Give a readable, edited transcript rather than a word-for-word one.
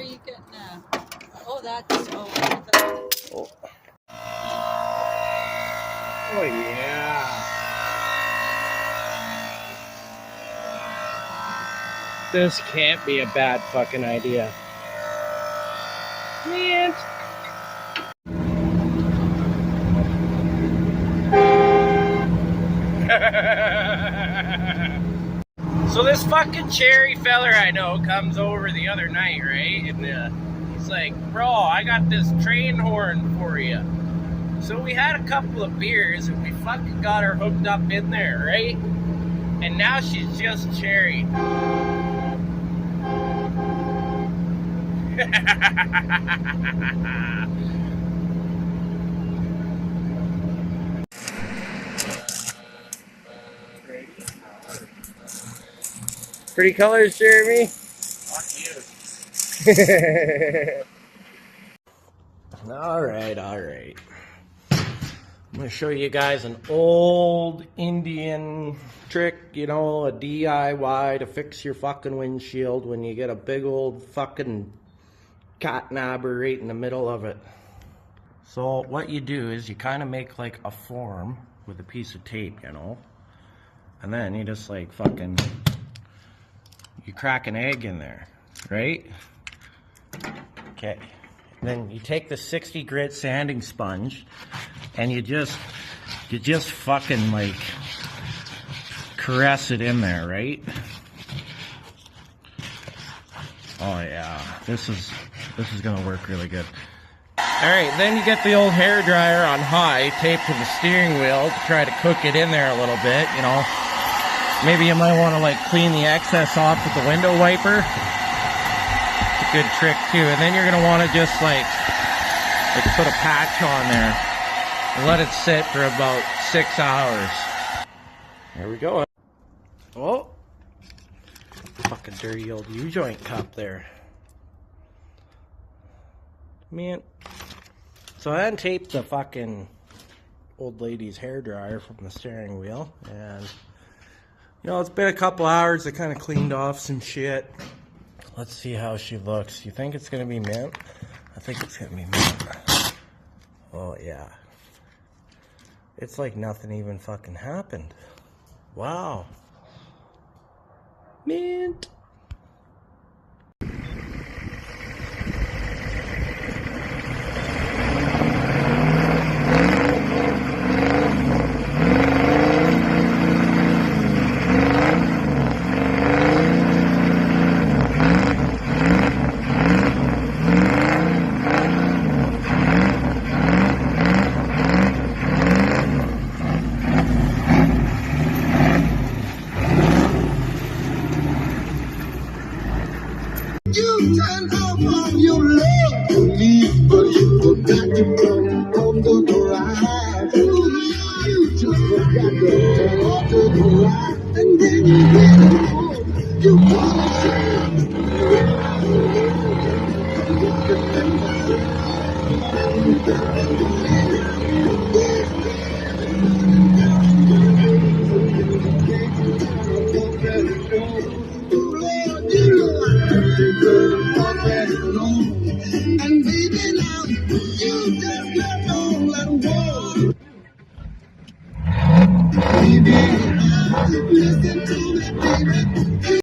you getting oh, that's, oh. Oh. Oh, yeah. This can't be a bad fucking idea. Man. So this fucking Cherry feller I know comes over the other night, right? And he's like, bro, I got this train horn for you. So we had a couple of beers and we fucking got her hooked up in there, right? And now she's just Cherry. Pretty colors, Jeremy. Fuck you. All right. I'm gonna show you guys an old Indian trick, you know, a DIY to fix your fucking windshield when you get a big old fucking cat knobber right in the middle of it. So what you do is you kind of make like a form with a piece of tape, you know, and then you just like fucking, you crack an egg in there, right? Okay. Then you take the 60 grit sanding sponge and you just fucking like caress it in there, right? Oh yeah, this is gonna work really good. Alright, then you get the old hair dryer on high, taped to the steering wheel to try to cook it in there a little bit, you know. Maybe you might want to like clean the excess off with the window wiper. It's a good trick too. And then you're gonna want to just like put a patch on there and let it sit for about 6 hours. There we go. Oh, fucking dirty old U-joint cup there. Man. So I untaped the fucking old lady's hair dryer from the steering wheel, and you know, it's been a couple hours. I kind of cleaned off some shit. Let's see how she looks. You think it's gonna be mint? I think it's gonna be mint. Oh yeah. It's like nothing even fucking happened. Wow. Mint. You turned off all your love to me, but you forgot to turn on the garage. You just forgot to turn off the garage, and then you get home. You wanna and baby, now you just let on and go. Baby, listen to me, baby.